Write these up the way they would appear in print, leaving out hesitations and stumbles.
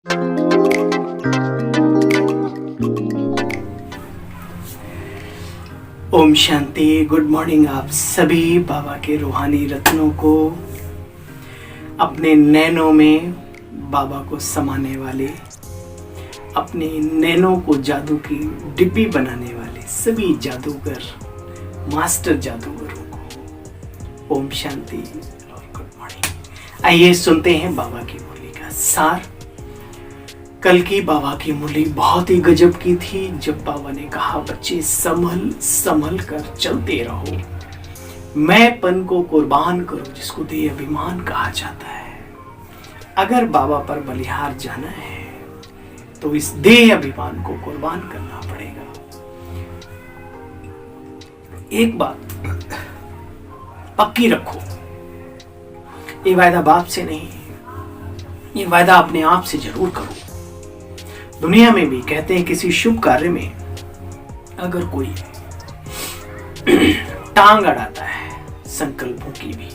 Om Shanti. Good morning आप सभी बाबा के रूहानी रत्नों को, अपने नैनों में बाबा को समाने वाले, अपने नैनों को जादू की डिब्बी बनाने वाले सभी जादूगर, मास्टर जादूगरों को ओम शांति और गुड मॉर्निंग। आइए सुनते हैं बाबा की मुरली का सार। कल की बाबा की मुरली बहुत ही गजब की थी, जब बाबा ने कहा बच्चे संभल संभल कर चलते रहो, मैंपन को कुर्बान करो जिसको देह अभिमान कहा जाता है। अगर बाबा पर बलिहार जाना है तो इस देह अभिमान को कुर्बान करना पड़ेगा। एक बात पक्की रखो, ये वायदा बाप से नहीं, ये वायदा अपने आप से जरूर करो। दुनिया में भी कहते हैं किसी शुभ कार्य में अगर कोई टांग अड़ाता है संकल्पों की भी,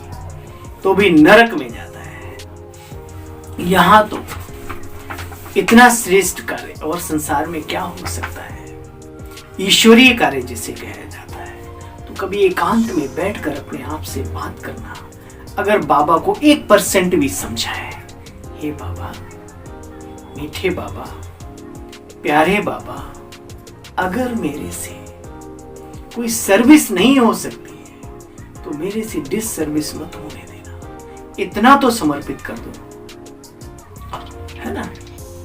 तो भी नरक में जाता है। यहां तो इतना श्रेष्ठ कार्य और संसार में क्या हो सकता है, ईश्वरीय कार्य जिसे कहा जाता है। तो कभी एकांत में बैठकर अपने आप से बात करना, अगर बाबा को 1% भी समझा है, हे बाबा, मीठे बाबा, प्यारे बाबा, अगर मेरे से कोई सर्विस नहीं हो सकती है तो मेरे से डिससर्विस मत होने देना। इतना तो समर्पित कर दो, है ना,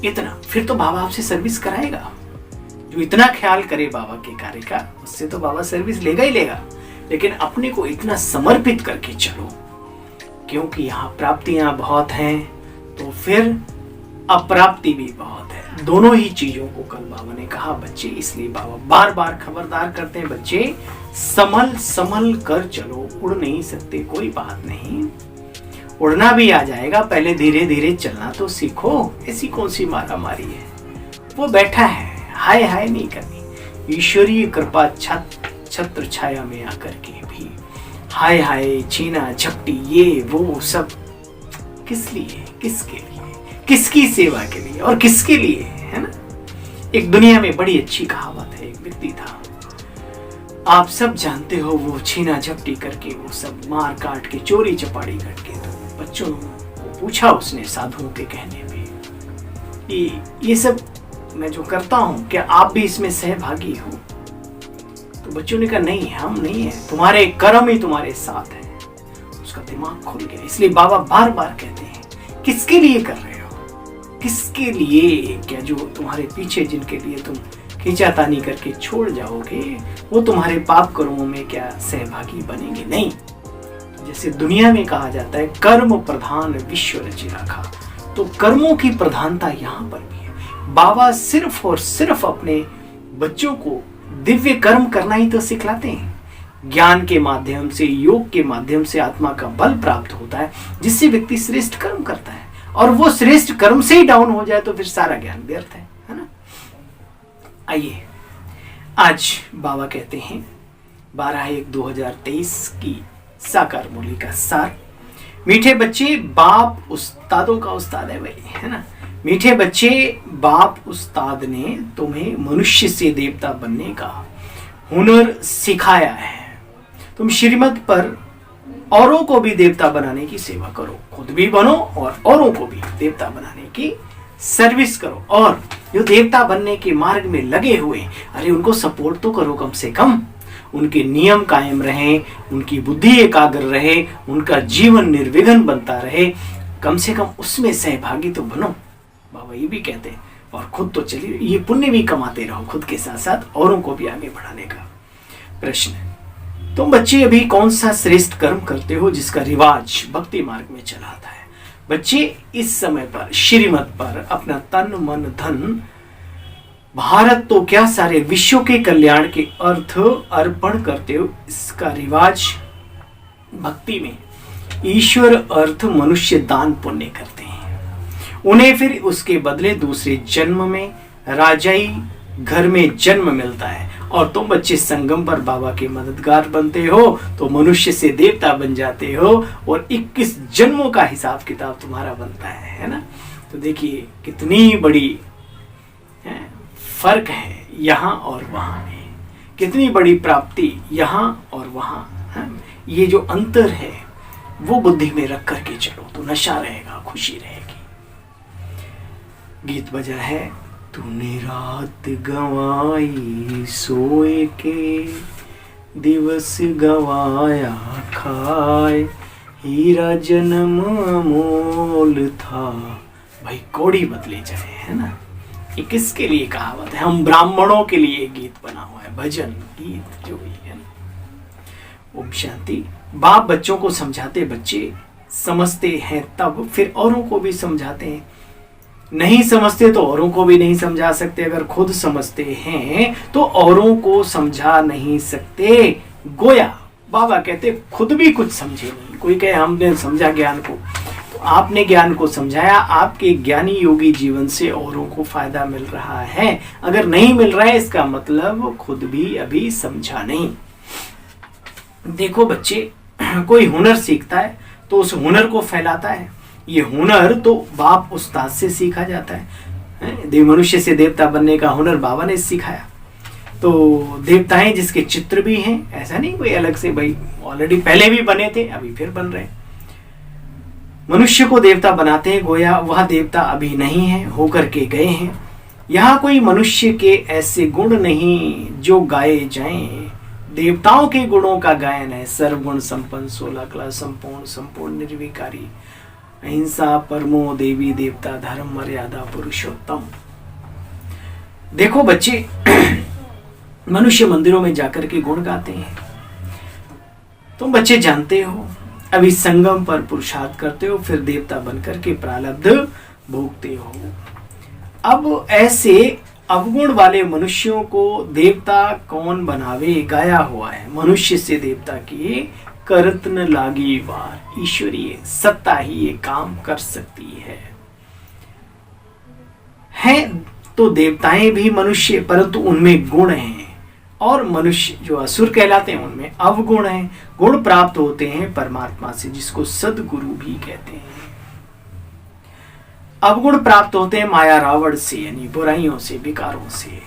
इतना। फिर तो बाबा आपसे सर्विस कराएगा। जो इतना ख्याल करे बाबा के कार्य का, उससे तो बाबा सर्विस लेगा ही लेगा। लेकिन अपने को इतना समर्पित करके चलो, क्योंकि यहाँ प्राप्तियां बहुत हैं तो फिर अप्राप्ति भी बहुत है। दोनों ही चीजों को कल बाबा ने कहा बच्चे, इसलिए बाबा बार बार खबरदार करते हैं बच्चे, संभल संभल कर चलो। उड़ नहीं सकते कोई बात नहीं, उड़ना भी आ जाएगा, पहले धीरे धीरे चलना तो सीखो। ऐसी कौन सी मारा मारी है, वो बैठा है, हाय हाय नहीं करनी। ईश्वरीय कृपा छत्र छाया में आकर के भी हाय हाय छीना झपटी ये वो सब किस लिए, किसके लिए, किसकी सेवा के लिए और किसके लिए, है ना। एक दुनिया में बड़ी अच्छी कहावत है, एक व्यक्ति था, आप सब जानते हो, वो छीना झपटी करके वो सब मार काट के चोरी चपाड़ी करके, तो बच्चों को पूछा उसने साधुओं के कहने पे, ये सब मैं जो करता हूं क्या आप भी इसमें सहभागी हो? तो बच्चों ने कहा नहीं, हम नहीं है, तुम्हारे कर्म ही तुम्हारे साथ है। उसका दिमाग खुल गया। इसलिए बाबा बार बार कहते हैं किसके लिए कर रहे हो, किसके लिए? क्या जो तुम्हारे पीछे जिनके लिए तुम खींचातानी करके छोड़ जाओगे, वो तुम्हारे पाप कर्मों में क्या सहभागी बनेंगे? नहीं। जैसे दुनिया में कहा जाता है कर्म प्रधान विश्व रचि राखा, तो कर्मों की प्रधानता यहाँ पर भी है। बाबा सिर्फ और सिर्फ अपने बच्चों को दिव्य कर्म करना ही तो सिखलाते हैं। ज्ञान के माध्यम से, योग के माध्यम से आत्मा का बल प्राप्त होता है, जिससे व्यक्ति श्रेष्ठ कर्म करता है। और वो श्रेष्ठ कर्म से ही डाउन हो जाए तो फिर सारा ज्ञान व्यर्थ है ना। आइए आज बाबा कहते हैं 12/1/2023 की साकार मुरली का सार। मीठे बच्चे, बाप उस्तादों का उस्ताद है भाई, है ना। मीठे बच्चे, बाप उस्ताद ने तुम्हें मनुष्य से देवता बनने का हुनर सिखाया है। तुम श्रीमत पर औरों को भी देवता बनाने की सेवा करो, खुद भी बनो और औरों को भी देवता बनाने की सर्विस करो। और जो देवता बनने के मार्ग में लगे हुए, अरे उनको सपोर्ट तो करो, कम से कम उनके नियम कायम रहें, उनकी बुद्धि एकाग्र रहे, उनका जीवन निर्विघ्न बनता रहे, कम से कम उसमें सहभागी तो बनो। बाबा ये भी कहते हैं। और खुद तो चलिए ये पुण्य भी कमाते रहो, खुद के साथ साथ औरों को भी आगे बढ़ाने का। प्रश्न, तुम बच्चे अभी कौन सा श्रेष्ठ कर्म करते हो जिसका रिवाज भक्ति मार्ग में चलाता है? बच्चे इस समय पर श्रीमत पर अपना तन मन धन, भारत तो क्या सारे विश्व के कल्याण के अर्थ अर्पण करते हो। इसका रिवाज भक्ति में ईश्वर अर्थ मनुष्य दान पुण्य करते हैं, उन्हें फिर उसके बदले दूसरे जन्म में राजाई घर में जन्म मिलता है। और तुम बच्चे संगम पर बाबा के मददगार बनते हो तो मनुष्य से देवता बन जाते हो और 21 जन्मों का हिसाब किताब तुम्हारा बनता है ना। तो देखिए कितनी बड़ी फर्क है यहाँ और वहाँ में, कितनी बड़ी प्राप्ति यहाँ और वहाँ है। ये जो अंतर है वो बुद्धि में रख करके चलो तो नशा रहेगा, खुशी रहेगी। गीत बजा है, तूने रात गंवाई सोए के, दिवस गंवाया खाए, हीरा जन्म अमोल था। भाई कौड़ी बदले जाए, है ना। ये किसके लिए कहावत है? हम ब्राह्मणों के लिए गीत बना हुआ है, भजन गीत जो भी है। ओम शांति। बाप बच्चों को समझाते, बच्चे समझते हैं तब फिर औरों को भी समझाते हैं। नहीं समझते तो औरों को भी नहीं समझा सकते। अगर खुद समझते हैं तो औरों को समझा नहीं सकते। गोया बाबा कहते खुद भी कुछ समझे नहीं। कोई कहे हमने समझा ज्ञान को, तो आपने ज्ञान को समझाया, आपके ज्ञानी योगी जीवन से औरों को फायदा मिल रहा है। अगर नहीं मिल रहा है इसका मतलब खुद भी अभी समझा नहीं। देखो बच्चे, कोई हुनर सीखता है तो उस हुनर को फैलाता है। ये हुनर तो बाप उस्ताद से सीखा जाता है। देव मनुष्य से देवता बनने का हुनर बाबा ने सिखाया। तो देवताएं जिसके चित्र भी हैं, ऐसा नहीं कोई अलग से, भाई ऑलरेडी पहले भी बने थे अभी फिर बन रहे हैं। मनुष्य को देवता बनाते हैं, गोया वह देवता अभी नहीं है, होकर के गए हैं। यहाँ कोई मनुष्य के ऐसे गुण नहीं जो गाए जाएं। देवताओं के गुणों का गायन है। सर्वगुण संपन्न, 16 कला संपूर्ण, संपूर्ण निर्विकारी, अहिंसा परमो देवी देवता, धर्म मर्यादा पुरुषोत्तम। देखो बच्चे, मनुष्य मंदिरों में जाकर के गुण गाते हैं। तुम बच्चे जानते हो, अभी संगम पर पुरुषार्थ करते हो, फिर देवता बनकर के प्रारब्ध भोगते हो। अब ऐसे अवगुण वाले मनुष्यों को देवता कौन बनावे? गाया हुआ है, मनुष्य से देवता की करत न लागी वार, ईश्वरीय सत्ता ही ये काम कर सकती है तो देवताएं भी मनुष्य, परंतु उनमें गुण हैं। और मनुष्य जो असुर कहलाते हैं उनमें अवगुण हैं। गुण प्राप्त होते हैं परमात्मा से, जिसको सदगुरु भी कहते हैं। अवगुण प्राप्त होते हैं माया रावण से, यानी बुराइयों से, विकारों से।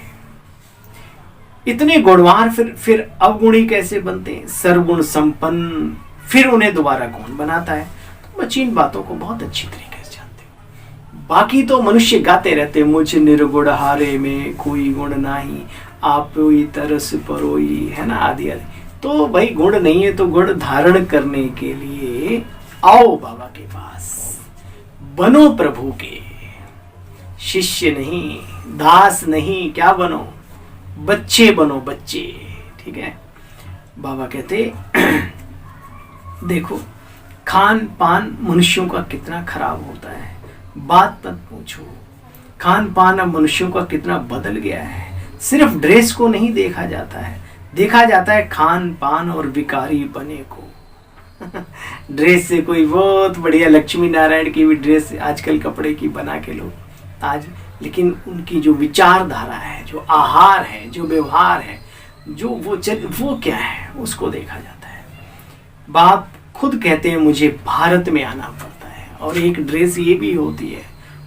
इतने गुणवान फिर अवगुणी कैसे बनते हैं? सर्वगुण संपन्न, फिर उन्हें दोबारा कौन बनाता है? तो बच्चे इन बातों को बहुत अच्छी तरीके से जानते हो। बाकी तो मनुष्य गाते रहते, मुझ निर्गुण हारे में कोई गुण नहीं, आप तरस परोई, है ना, आदि आदि। तो भाई गुण नहीं है तो गुण धारण करने के लिए आओ बाबा के पास, बनो प्रभु के शिष्य नहीं, दास नहीं, क्या बनो? बच्चे बनो, बच्चे। ठीक है। बाबा कहते देखो खान पान मनुष्यों का कितना खराब होता है, बात मत पूछो। खान पान अब मनुष्यों का कितना बदल गया है। सिर्फ ड्रेस को नहीं देखा जाता है, देखा जाता है खान पान और विकारी बने को। ड्रेस से कोई बहुत बढ़िया लक्ष्मी नारायण की भी ड्रेस आजकल कपड़े की बना के लोग आज, लेकिन उनकी जो विचारधारा है, जो आहार है, जो व्यवहार है, जो वो क्या है, उसको देखा जाता है। बाप खुद कहते हैं मुझे भारत में आना पड़ता है। और एक ड्रेस ये भी होती है,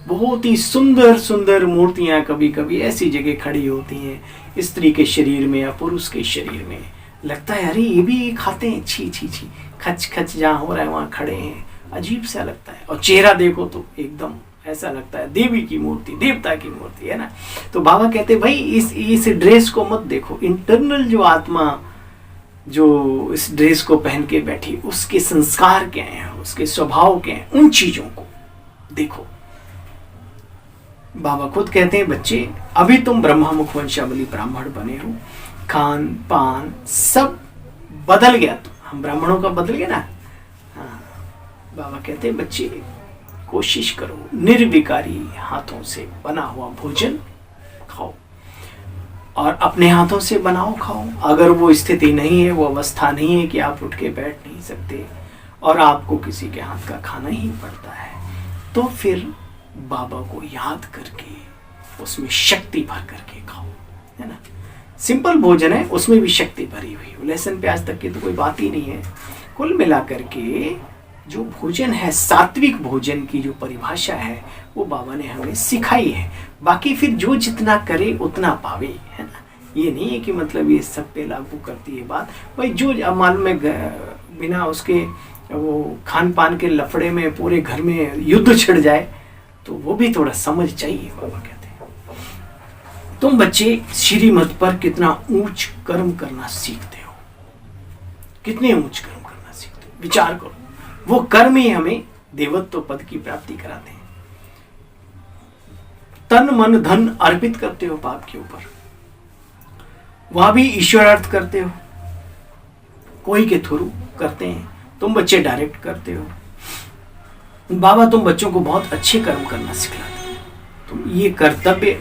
बहुत ही सुंदर सुंदर मूर्तियां कभी कभी ऐसी जगह खड़ी होती हैं स्त्री के शरीर में या पुरुष के शरीर में। लगता है अरे ये भी खाते हैं, छी छी छी, खच खच जहाँ हो रहा है वहाँ खड़े हैं, अजीब सा लगता है। और चेहरा देखो तो एकदम ऐसा लगता है देवी की मूर्ति, देवता की मूर्ति, है ना। तो बाबा कहते भाई इस ड्रेस को मत देखो, इंटरनल जो आत्मा जो इस ड्रेस को पहन के बैठी, उसके संस्कार क्या हैं, उसके स्वभाव क्या हैं, उन चीजों को देखो। बाबा खुद कहते हैं बच्चे अभी तुम ब्रह्मा मुखवंशावली ब्राह्मण बने हो, खान पान सब बदल गया। तो हम ब्राह्मणों का बदल गया ना। हाँ, बाबा कहते हैं बच्चे कोशिश करो निर्विकारी हाथों से बना हुआ भोजन खाओ, और अपने हाथों से बनाओ खाओ। अगर वो स्थिति नहीं है, वो अवस्था नहीं है कि आप उठ के बैठ नहीं सकते और आपको किसी के हाथ का खाना ही पड़ता है, तो फिर बाबा को याद करके उसमें शक्ति भर करके खाओ, है ना। सिंपल भोजन है, उसमें भी शक्ति भरी हुई। लेसन पे आज तक की तो कोई बात ही नहीं है। कुल मिला करके जो भोजन है, सात्विक भोजन की जो परिभाषा है वो बाबा ने हमें सिखाई है। बाकी फिर जो जितना करे उतना पावे, है ना। ये नहीं है कि मतलब ये सब पे लागू करती है बात। भाई जो मालूम में बिना उसके वो खान पान के लफड़े में पूरे घर में युद्ध छिड़ जाए तो वो भी थोड़ा समझ चाहिए। बाबा कहते हैं तुम बच्चे श्रीमत पर कितना ऊंच कर्म करना सीखते हो, कितने ऊंच कर्म करना सीखते हो, विचार करो। वो कर्म ही हमें देवत्व पद की प्राप्ति कराते हैं। तन मन धन अर्पित करते हो पाप के ऊपर, वहां भी ईश्वरार्थ करते हो, कोई के थ्रू करते हैं। तुम बच्चे डायरेक्ट करते हो। बाबा तुम बच्चों को बहुत अच्छे कर्म करना सिखलाते हैं। तुम ये कर्तव्य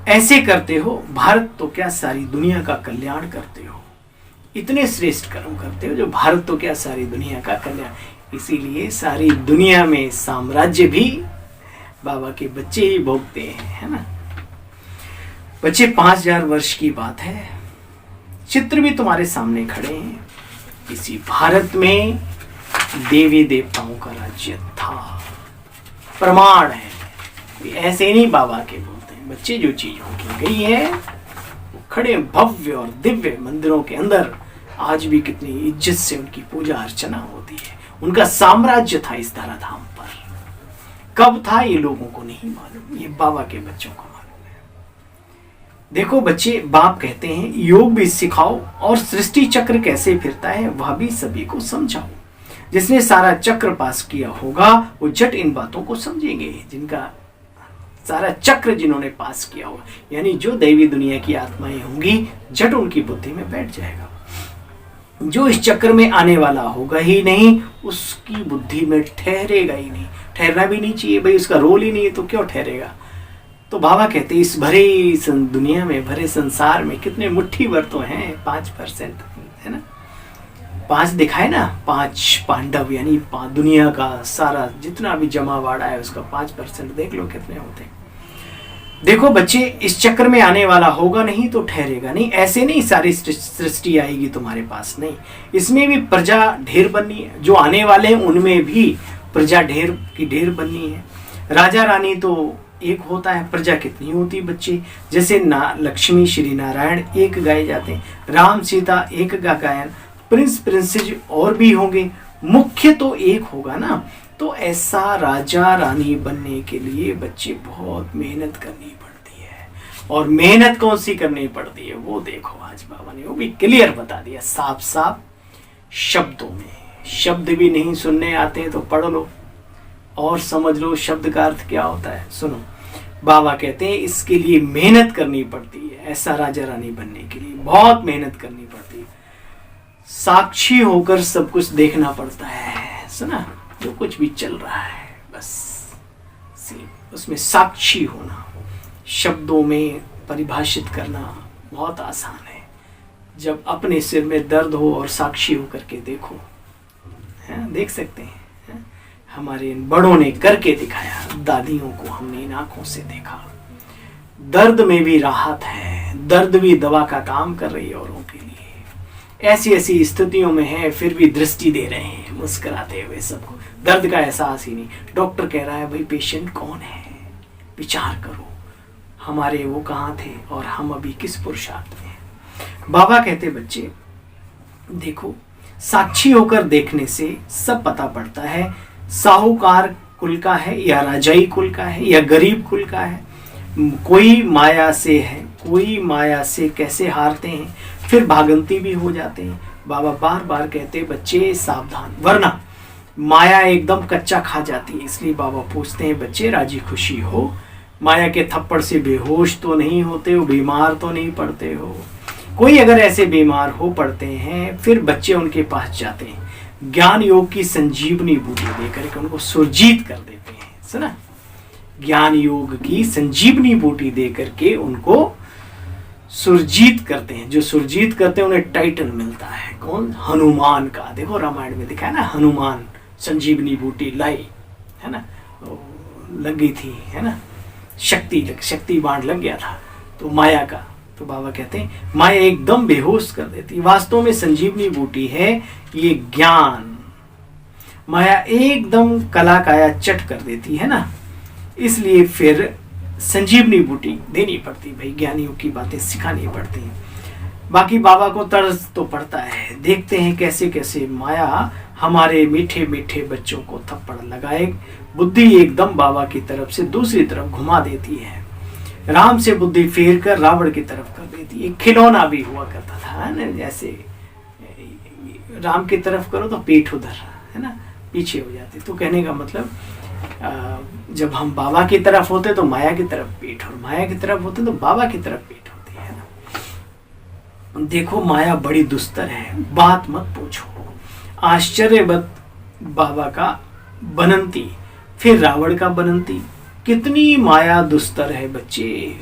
ऐसे करते हो, भारत तो क्या सारी दुनिया का कल्याण करते हो। इतने श्रेष्ठ कर्म करते हो जो भारत तो क्या सारी दुनिया का कल्याण। इसीलिए सारी दुनिया में साम्राज्य भी बाबा के बच्चे ही भोगते हैं, है ना। बच्चे 5000 वर्ष की बात है, चित्र भी तुम्हारे सामने खड़े हैं। इसी भारत में देवी देवताओं का राज्य था, प्रमाण है। ऐसे नहीं बाबा के बोलते हैं बच्चे। जो चीज उनकी गई है वो खड़े भव्य और दिव्य मंदिरों के अंदर आज भी कितनी इज्जत से उनकी पूजा अर्चना होती है। उनका साम्राज्य था इस धराधाम पर। कब था ये लोगों को नहीं मालूम, ये बाबा के बच्चों को मालूम है। देखो बच्चे, बाप कहते हैं योग भी सिखाओ और सृष्टि चक्र कैसे फिरता है वह भी सभी को समझाओ। जिसने सारा चक्र पास किया होगा वो झट इन बातों को समझेंगे। जिनका सारा चक्र जिन्होंने पास किया होगा, यानी जो दैवी दुनिया की आत्माएं होंगी, झट उनकी बुद्धि में बैठ जाएगा। जो इस चक्र में आने वाला होगा ही नहीं, उसकी बुद्धि में ठहरेगा ही नहीं। ठहरना भी नहीं चाहिए भाई, उसका रोल ही नहीं है तो क्यों ठहरेगा। तो बाबा कहते हैं इस भरे दुनिया में, भरे संसार में कितने मुट्ठी भर तो हैं, 5%, है ना। 5 दिखाए ना, 5 पांडव, यानी दुनिया का सारा जितना भी जमावाड़ा है उसका 5% देख लो कितने होते हैं। देखो बच्चे, इस चक्र में आने वाला होगा नहीं तो ठहरेगा नहीं। ऐसे नहीं सारी सृष्टि आएगी तुम्हारे पास, नहीं। इसमें भी प्रजा ढेर बननी है। जो आने वाले हैं उनमें भी प्रजा ढेर की ढेर बननी है। राजा रानी तो एक होता है, प्रजा कितनी होती है बच्चे। जैसे लक्ष्मी श्री नारायण एक गाए जाते हैं, राम सीता एक गायन, प्रिंस प्रिंसेज और भी होंगे, मुख्य तो एक होगा ना। तो ऐसा राजा रानी बनने के लिए बच्चे बहुत मेहनत करनी पड़ती है। और मेहनत कौन सी करनी पड़ती है वो देखो, आज बाबा ने वो भी क्लियर बता दिया, साफ साफ शब्दों में। शब्द भी नहीं सुनने आते हैं तो पढ़ लो और समझ लो शब्द का अर्थ क्या होता है। सुनो, बाबा कहते हैं इसके लिए मेहनत करनी पड़ती है। ऐसा राजा रानी बनने के लिए बहुत मेहनत करनी पड़ती है। साक्षी होकर सब कुछ देखना पड़ता है। सुना, जो कुछ भी चल रहा है बस उसमें साक्षी होना, शब्दों में परिभाषित करना बहुत आसान है। जब अपने सिर में दर्द हो और साक्षी होकर के देखो, है, देख सकते हैं, है? हमारे इन बड़ों ने करके दिखाया, दादियों को हमने इन आंखों से देखा। दर्द में भी राहत है, दर्द भी दवा का काम कर रही है औरों के लिए। ऐसी ऐसी स्थितियों में है फिर भी दृष्टि दे रहे हैं मुस्कुराते हुए सबको। दर्द का एहसास ही नहीं। डॉक्टर कह रहा है भाई पेशेंट कौन है, विचार करो, हमारे वो कहाँ थे और हम अभी किस पुरुषार्थ में हैं। बाबा कहते बच्चे देखो, साक्षी होकर देखने से सब पता पड़ता है साहूकार कुल का है या राजाई कुल का है या गरीब कुल का है। कोई माया से है, कोई माया से कैसे हारते हैं, फिर भागंती भी हो जाते हैं। बाबा बार बार कहते बच्चे सावधान, वरना माया एकदम कच्चा खा जाती है। इसलिए बाबा पूछते हैं बच्चे राजी खुशी हो, माया के थप्पड़ से बेहोश तो नहीं होते हो, बीमार तो नहीं पड़ते हो। कोई अगर ऐसे बीमार हो पड़ते हैं फिर बच्चे उनके पास जाते हैं, ज्ञान योग की संजीवनी बूटी देकर के उनको सुरजीत कर देते हैं। सुना, ज्ञान योग की संजीवनी बूटी देकर के उनको सुरजीत करते हैं। जो सुरजीत करते हैं उन्हें टाइटल मिलता है, कौन, हनुमान का। देखो रामायण में दिखा है ना, हनुमान संजीवनी बूटी लाई, है ना, लग गई थी, है ना, शक्ति बाण लग गया था तो माया का। तो बाबा कहते हैं माया एकदम बेहोश कर देती। वास्तव में संजीवनी बूटी है ये ज्ञान, माया एकदम कला काया चट कर देती है ना, इसलिए फिर संजीवनी बूटी देनी पड़ती, भाई ज्ञानियों की बातें सिखानी पड़ती हैं। बाकी बाबा को तर्ज तो पड़ता है। देखते हैं कैसे कैसे माया हमारे मीठे मीठे बच्चों को थप्पड़ लगाए, बुद्धि एकदम बाबा की तरफ से दूसरी तरफ घुमा देती है। राम से बुद्धि फेर कर रावण की तरफ कर देती है। खिलौना भी हुआ करता था ना, जैसे राम की तरफ करो तो पीठ उधर, है ना, पीछे हो जाती। तो कहने का मतलब जब हम बाबा की तरफ होते तो माया की तरफ पीठ, और माया की तरफ होते तो बाबा की तरफ पीठ होती है ना। देखो माया बड़ी दुस्तर है, बात मत पूछो। आश्चर्यवत बाबा का बनंती, फिर रावण का बनंती। कितनी माया दुस्तर है बच्चे।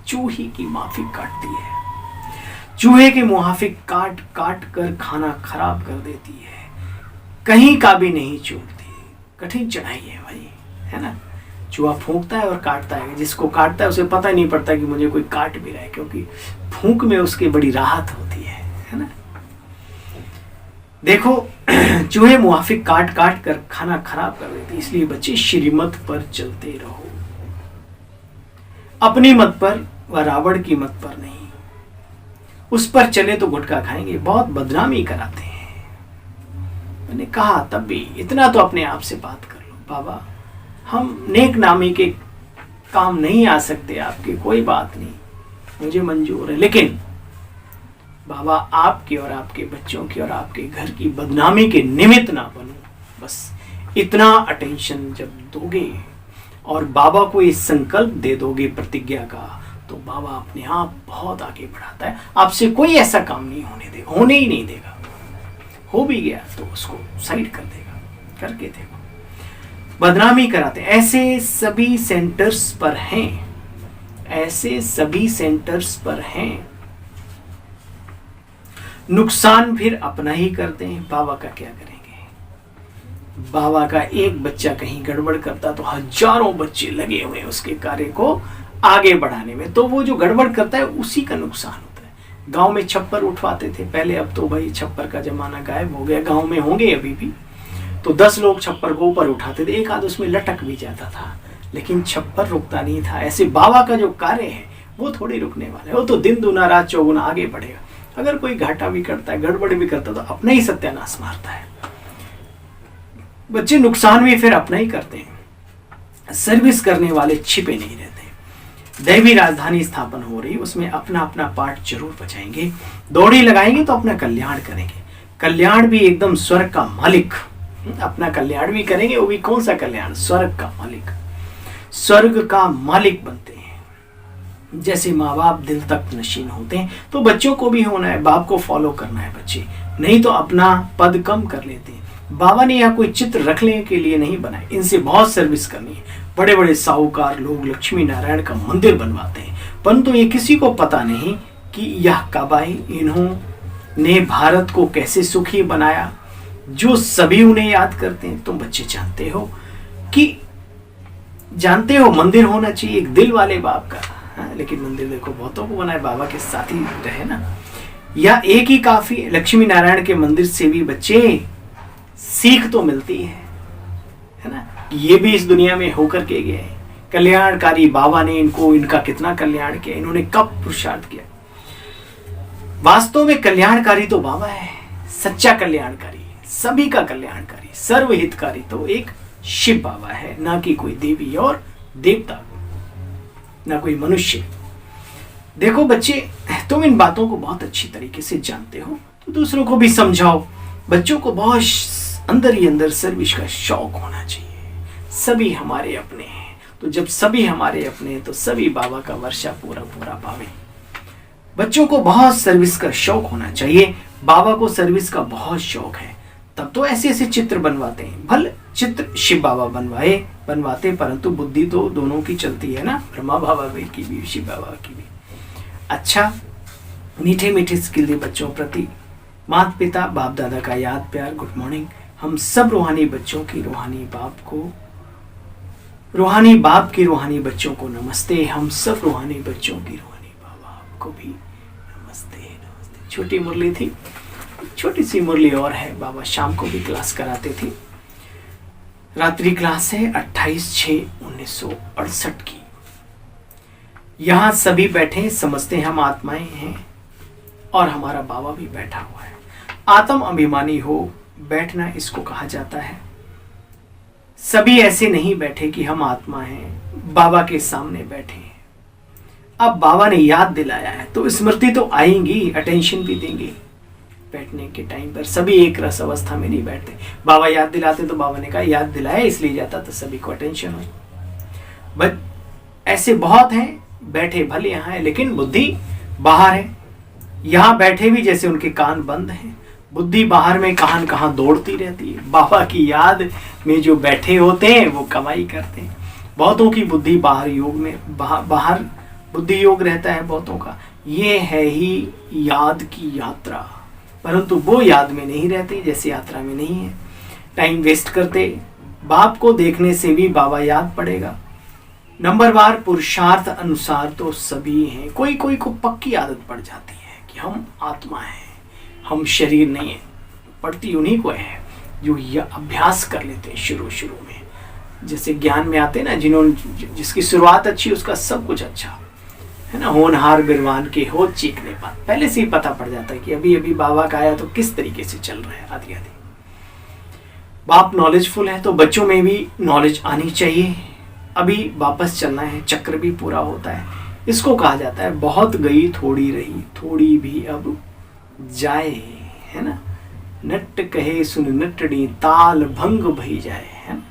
चूहे की माफिक काटती है, चूहे की मुहाफिक काट काट कर खाना खराब कर देती है, कहीं का भी नहीं छोड़ती। कठिन चढ़ाई है भाई, है ना। चूहा फूंकता है और काटता है, जिसको काटता है उसे पता ही नहीं पड़ता कि मुझे कोई काट भी रहा है, क्योंकि फूंक में उसकी बड़ी राहत होती है ना। देखो चूहे मुहाफिक काट काट कर खाना खराब कर देते। इसलिए बच्चे श्रीमत पर चलते रहो, अपनी मत पर व रावण की मत पर नहीं। उस पर चले तो गुटखा खाएंगे, बहुत बदनामी कराते हैं। मैंने कहा तब भी इतना तो अपने आप से बात कर लो, बाबा हम नेक नामी के काम नहीं आ सकते आपके, कोई बात नहीं, मुझे मंजूर है, लेकिन बाबा आपके और आपके बच्चों की और आपके घर की बदनामी के निमित्त ना बनूं। बस इतना अटेंशन जब दोगे और बाबा को ये संकल्प दे दोगे प्रतिज्ञा का, तो बाबा अपने आप बहुत आगे बढ़ाता है। आपसे कोई ऐसा काम नहीं होने देगा, होने ही नहीं देगा। हो भी गया तो उसको साइड कर देगा। करके देखो, बदनामी कराते। ऐसे सभी सेंटर्स पर हैं, ऐसे सभी सेंटर्स पर हैं। नुकसान फिर अपना ही करते हैं। बाबा का क्या करेंगे। बाबा का एक बच्चा कहीं गड़बड़ करता तो हजारों बच्चे लगे हुए हैं उसके कार्य को आगे बढ़ाने में, तो वो जो गड़बड़ करता है उसी का नुकसान होता है। गांव में छप्पर उठवाते थे पहले, अब तो भाई छप्पर का जमाना गायब हो गया। गांव में होंगे अभी भी, तो 10 लोग छप्पर को ऊपर उठाते थे, एक आध उसमें लटक भी जाता था, लेकिन छप्पर रुकता नहीं था। ऐसे बाबा का जो कार्य है वो थोड़ी रुकने वाला है, वो तो दिन दुना रात चौगुना आगे बढ़ेगा। अगर कोई घाटा भी करता है, गड़बड़ भी करता है, तो अपना ही सत्यानाश मारता है। बच्चे नुकसान भी फिर अपना ही करते हैं। सर्विस करने वाले छिपे नहीं रहते। दैवी राजधानी स्थापन हो रही, उसमें अपना अपना पार्ट जरूर बचाएंगे। दौड़ी लगाएंगे तो अपना कल्याण करेंगे। कल्याण भी एकदम स्वर्ग का मालिक, अपना कल्याण भी करेंगे। वो भी कौन सा कल्याण, स्वर्ग का मालिक। स्वर्ग का मालिक बनते हैं। जैसे माँ बाप दिल तक नशीन होते हैं, तो बच्चों को भी होना है, बाप को फॉलो करना है बच्चे, नहीं तो अपना पद कम कर लेते हैं। बाबा ने यहाँ कोई चित्र रखने के लिए नहीं बनाए, इनसे बहुत सर्विस करनी है। बड़े बड़े साहूकार लोग लक्ष्मी नारायण का मंदिर बनवाते हैं, परंतु ये किसी को पता नहीं कि यह काबाई इन्होंने भारत को कैसे सुखी बनाया, जो सभी उन्हें याद करते हैं। तुम बच्चे जानते हो मंदिर होना चाहिए एक दिल वाले बाप का। हाँ, लेकिन मंदिर देखो बहुतों को बनाए, बाबा के साथ ही रहे ना, या एक ही काफी। लक्ष्मी नारायण के मंदिर से भी बच्चे सीख तो मिलती है ना, ये भी इस दुनिया में होकर के गए। कल्याणकारी बाबा ने इनका कितना कल्याण किया, इन्होंने कब पुरुषार्थ किया। वास्तव में कल्याणकारी तो बाबा है, सच्चा कल्याणकारी, सभी का कल्याणकारी, सर्वहितकारी तो एक शिव बाबा है, ना कि कोई देवी और देवता, ना कोई मनुष्य। देखो बच्चे, तुम इन बातों को बहुत अच्छी तरीके से जानते हो, तो दूसरों को भी समझाओ। बच्चों को बहुत अंदर ही अंदर सर्विस का शौक होना चाहिए। सभी हमारे अपने हैं, तो जब सभी हमारे अपने हैं तो सभी बाबा का वर्षा पूरा पूरा पावे। बच्चों को बहुत सर्विस का शौक होना चाहिए। बाबा को सर्विस का बहुत शौक है, तब तो ऐसे ऐसे चित्र बनवाते हैं। भले चित्र शिव बाबा बनवाते, परंतु बुद्धि तो दोनों की चलती है ना, ब्रह्मा बाबा की भी शिव बाबा की भी। अच्छा, मीठे मीठे स्किल दे बच्चों प्रति। माता पिता बाप दादा का याद प्यार, गुड मॉर्निंग। हम सब रूहानी बच्चों की रूहानी बाप की रूहानी बच्चों को नमस्ते। हम सब रूहानी बच्चों की रूहानी बाप को भी नमस्ते। छोटी मुरली थी, छोटी सी मुरली और है। बाबा शाम को भी क्लास कराते थे। रात्रि क्लास है 28/6/1968 की। यहाँ सभी बैठे समझते हैं हम आत्माएं हैं और हमारा बाबा भी बैठा हुआ है। आत्म अभिमानी हो बैठना इसको कहा जाता है। सभी ऐसे नहीं बैठे कि हम आत्मा हैं, बाबा के सामने बैठे हैं। अब बाबा ने याद दिलाया है तो स्मृति तो आएंगी, अटेंशन भी देंगे। बैठने के टाइम पर सभी एक रस अवस्था में नहीं बैठते। बाबा याद दिलाते तो बाबा ने कहा याद दिलाया इसलिए जाता तो सभी को अटेंशन हो। बट ऐसे बहुत हैं बैठे भले यहाँ है लेकिन बुद्धि बाहर है। यहाँ बैठे भी जैसे उनके कान बंद हैं, बुद्धि बाहर में कहाँ दौड़ती रहती है। बाबा की याद में जो बैठे होते हैं वो कमाई करते हैं। बहुतों की बुद्धि बाहर योग में बाहर बुद्धि योग रहता है बहुतों का। ये है ही याद की यात्रा, परंतु वो याद में नहीं रहते जैसे यात्रा में नहीं है। टाइम वेस्ट करते। बाप को देखने से भी बाबा याद पड़ेगा। नंबरवार पुरुषार्थ अनुसार तो सभी हैं। कोई कोई को पक्की आदत पड़ जाती है कि हम आत्मा हैं, हम शरीर नहीं है। पड़ती उन्हीं को है जो यह अभ्यास कर लेते हैं शुरू में। जैसे ज्ञान में आते हैं ना, जिसकी शुरुआत अच्छी उसका सब कुछ अच्छा है ना। होनहार बिरवान के हो चीखने पर पहले से ही पता पड़ जाता है कि अभी अभी बाबा का आया तो किस तरीके से चल रहा है। आदि बाप नॉलेजफुल है तो बच्चों में भी नॉलेज आनी चाहिए। अभी वापस चलना है, चक्र भी पूरा होता है। इसको कहा जाता है बहुत गई थोड़ी रही, थोड़ी भी अब जाए, है ना। नट कहे सुन नटड़ी, ताल भंग भई जाए, है ना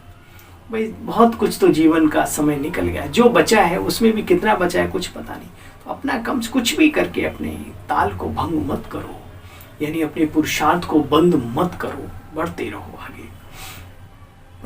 भाई। बहुत कुछ तो जीवन का समय निकल गया, जो बचा है उसमें भी कितना बचा है कुछ पता नहीं। तो अपना कम कुछ भी करके अपने ताल को भंग मत करो, यानी अपने पुरुषार्थ को बंद मत करो, बढ़ते रहो आगे।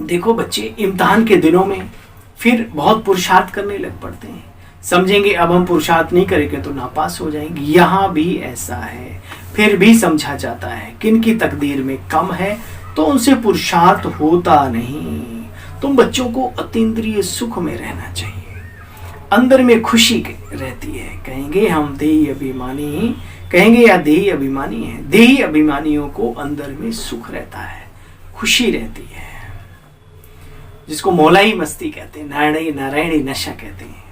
देखो बच्चे इम्तिहान के दिनों में फिर बहुत पुरुषार्थ करने लग पड़ते हैं। समझेंगे अब हम पुरुषार्थ नहीं करेंगे तो नापास हो जाएंगे। यहाँ भी ऐसा है। फिर भी समझा जाता है किनकी तकदीर में कम है तो उनसे पुरुषार्थ होता नहीं। तुम बच्चों को अतीन्द्रिय सुख में रहना चाहिए, अंदर में खुशी रहती है। कहेंगे हम देही अभिमानी, कहेंगे या देही अभिमानी है। देही अभिमानियों को अंदर में सुख रहता है, खुशी रहती है, जिसको मौलाई मस्ती कहते हैं, नारायणी नशा कहते हैं।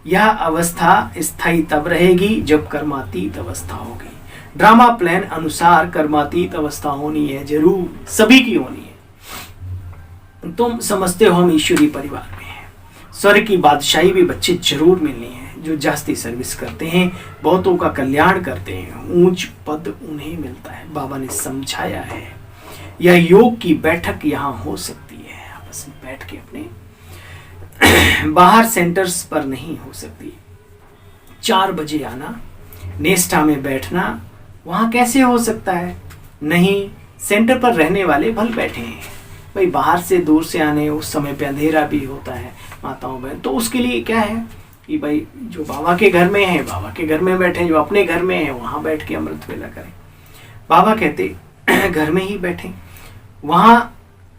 यह अवस्था स्थायी तब रहेगी जब कर्मातीत अवस्था होगी। ड्रामा प्लान अनुसार कर्मातीत अवस्था होनी है, जरूर सभी की होनी है। तुम समझते हो हम ईश्वरीय परिवार में हैं, स्वर्ग की बादशाही भी बच्चे जरूर मिलनी है। जो जास्ती सर्विस करते हैं, बहुतों का कल्याण करते हैं, ऊंच पद उन्हें मिलता है। बाबा ने समझाया है यह योग की बैठक यहाँ हो सकती है, आपस में बैठ के अपने बाहर सेंटर्स पर नहीं हो सकती। 4 बजे आना, नेस्टा में बैठना, वहां कैसे हो सकता है? नहीं, सेंटर पर रहने वाले भल बैठे हैं भाई। बाहर से दूर से आने, उस समय पे अंधेरा भी होता है माताओं बहन, तो उसके लिए क्या है कि भाई जो बाबा के घर में है बाबा के घर में बैठे, जो अपने घर में है वहां बैठ के अमृत वेला करें। बाबा कहते घर में ही बैठे, वहां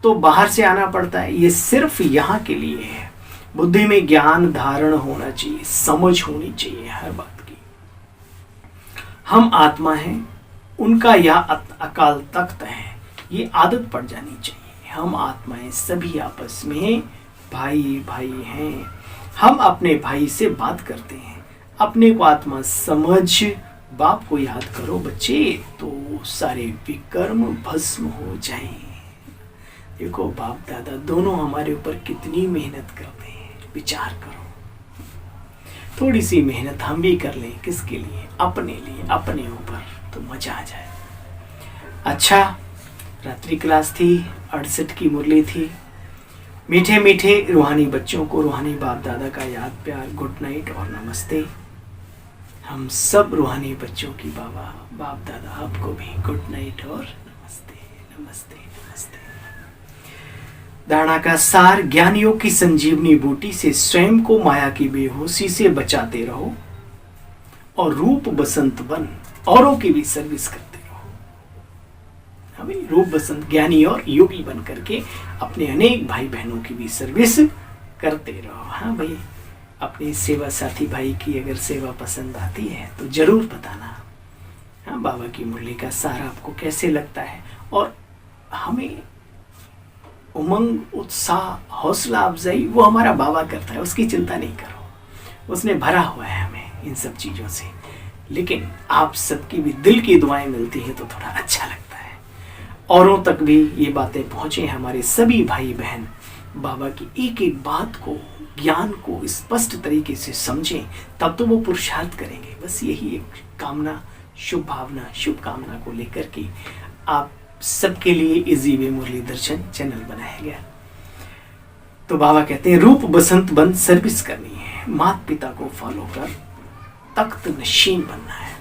तो बाहर से आना पड़ता है। ये सिर्फ यहाँ के लिए है। बुद्धि में ज्ञान धारण होना चाहिए, समझ होनी चाहिए हर बात की। हम आत्मा हैं, उनका यह अकाल तख्त है, ये आदत पड़ जानी चाहिए। हम आत्माएं सभी आपस में भाई भाई हैं। हम अपने भाई से बात करते हैं, अपने को आत्मा समझ। बाप को याद करो बच्चे, तो सारे विकर्म भस्म हो जाएं। देखो बाप दादा दोनों हमारे ऊपर कितनी मेहनत करते हैं, विचार करो। थोड़ी सी मेहनत हम भी कर लें, किसके लिए? अपने लिए, अपने ऊपर, तो मजा आ जाए। अच्छा, रात्रि क्लास थी, 68 की मुरली थी। मीठे मीठे रूहानी बच्चों को रूहानी बाप दादा का याद प्यार, गुड नाइट और नमस्ते। हम सब रूहानी बच्चों की बाबा बाप दादा आपको भी गुड नाइट और नमस्ते नमस्ते नमस्ते। धारणा का सार, ज्ञान योग की संजीवनी बूटी से स्वयं को माया की बेहोशी से बचाते रहो और रूप बसंत बन औरों की भी सर्विस करते रहो। हमें रूप बसंत ज्ञानी और योगी बन करके अपने अनेक भाई बहनों की भी सर्विस करते रहो। हाँ भाई, अपने सेवा साथी भाई की अगर सेवा पसंद आती है तो जरूर बताना। हाँ, बाबा की मुरली का सार आपको कैसे लगता है और हमें उमंग, उत्साह, हौसला अफजाई वो हमारा बाबा करता है, उसकी चिंता नहीं करो। उसने भरा हुआ है हमें इन सब चीज़ों से। लेकिन आप सबकी भी दिल की दुआएं मिलती है तो थोड़ा अच्छा लगता है। औरों तक भी ये बातें पहुँचे, हमारे सभी भाई बहन बाबा की एक एक बात को, ज्ञान को स्पष्ट तरीके से समझें, तब तो वो पुरुषार्थ करेंगे। बस यही एक कामना, शुभ भावना, शुभकामना को लेकर के आप सबके लिए इजी वे मुरली दर्शन चैनल बनाया गया। तो बाबा कहते हैं रूप बसंत बन सर्विस करनी है, माता पिता को फॉलो कर तख्त नशीन बनना है।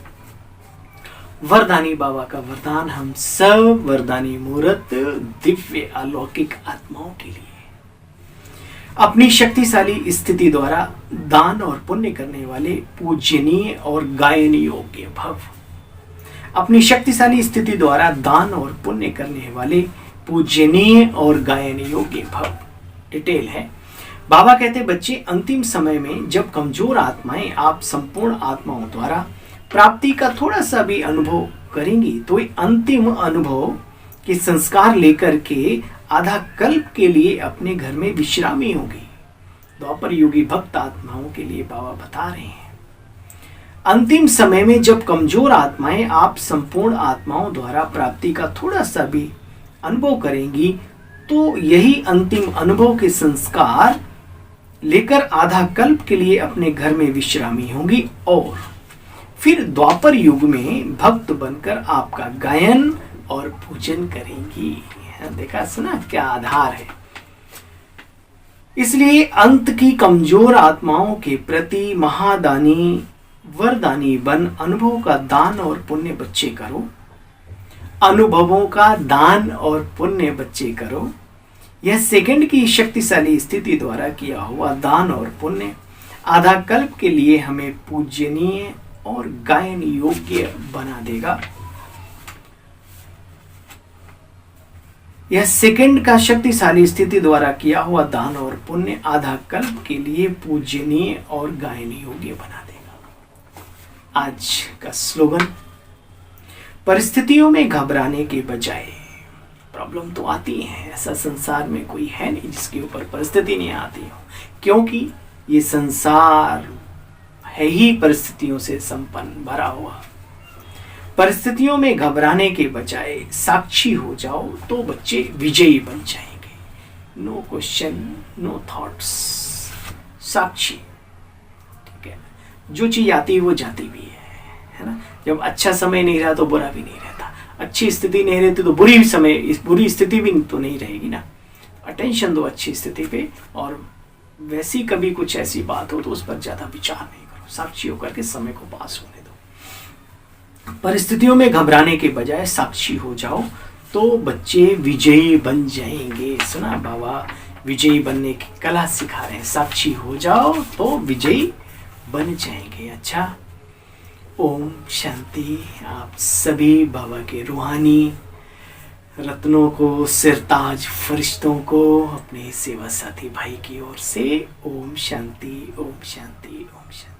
वरदानी बाबा का वरदान हम सब वरदानी मूर्त दिव्य अलौकिक आत्माओं के लिए अपनी शक्तिशाली स्थिति द्वारा दान और पुण्य करने वाले पूजनीय और गायन योग्य भव। अपनी शक्तिशाली स्थिति द्वारा दान और पुण्य करने वाले पूजनीय और गायन योग्य भव। डिटेल है, बाबा कहते बच्चे अंतिम समय में जब कमजोर आत्माएं आप संपूर्ण आत्माओं द्वारा प्राप्ति का थोड़ा सा भी अनुभव करेंगी तो अंतिम अनुभव के संस्कार लेकर के आधा कल्प के लिए अपने घर में विश्रामी होगी। द्वापर युगी भक्त आत्माओं के लिए बाबा बता रहे हैं अंतिम समय में जब कमजोर आत्माएं आप संपूर्ण आत्माओं द्वारा प्राप्ति का थोड़ा सा भी अनुभव करेंगी तो यही अंतिम अनुभव के संस्कार लेकर आधा कल्प के लिए अपने घर में विश्रामी होंगी और फिर द्वापर युग में भक्त बनकर आपका गायन और पूजन करेंगी। देखा सुना क्या आधार है। इसलिए अंत की कमजोर आत्माओं के प्रति महादानी वरदानी बन अनुभव का दान और पुण्य बच्चे करो। अनुभवों का दान और पुण्य बच्चे करो। यह सेकंड की शक्तिशाली स्थिति द्वारा किया हुआ दान और पुण्य आधा कल्प के लिए हमें पूजनीय और गायन योग्य बना देगा। यह सेकंड का शक्तिशाली स्थिति द्वारा किया हुआ दान और पुण्य आधा कल्प के लिए पूजनीय और गायन योग्य बना देगा। आज का स्लोगन, परिस्थितियों में घबराने के बजाय, प्रॉब्लम तो आती है, ऐसा संसार में कोई है नहीं जिसके ऊपर परिस्थिति नहीं आती हो, क्योंकि ये संसार है ही परिस्थितियों से संपन्न भरा हुआ। परिस्थितियों में घबराने के बजाय साक्षी हो जाओ तो बच्चे विजयी बन जाएंगे। नो क्वेश्चन, नो थॉट्स, साक्षी। ठीक है, जो चीज आती है वो जाती भी है ना। जब अच्छा समय नहीं रहा तो बुरा भी नहीं रहता, अच्छी स्थिति नहीं रहती तो बुरी स्थिति भी तो नहीं रहेगी ना। अटेंशन दो अच्छी स्थिति पे, और वैसी कभी कुछ ऐसी बात हो तो उस पर ज्यादा विचार नहीं करो, साक्षी होकर के समय को पास होने दो। परिस्थितियों में घबराने के बजाय साक्षी हो जाओ तो बच्चे विजयी बन जाएंगे। सुना, बाबा विजयी बनने की कला सिखा रहे हैं। साक्षी हो जाओ तो विजयी बन जाएंगे। अच्छा, ओम शांति। आप सभी बाबा के रूहानी रत्नों को, सिरताज फरिश्तों को अपने सेवा साथी भाई की ओर से ओम शांति, ओम शांति, ओम शांति।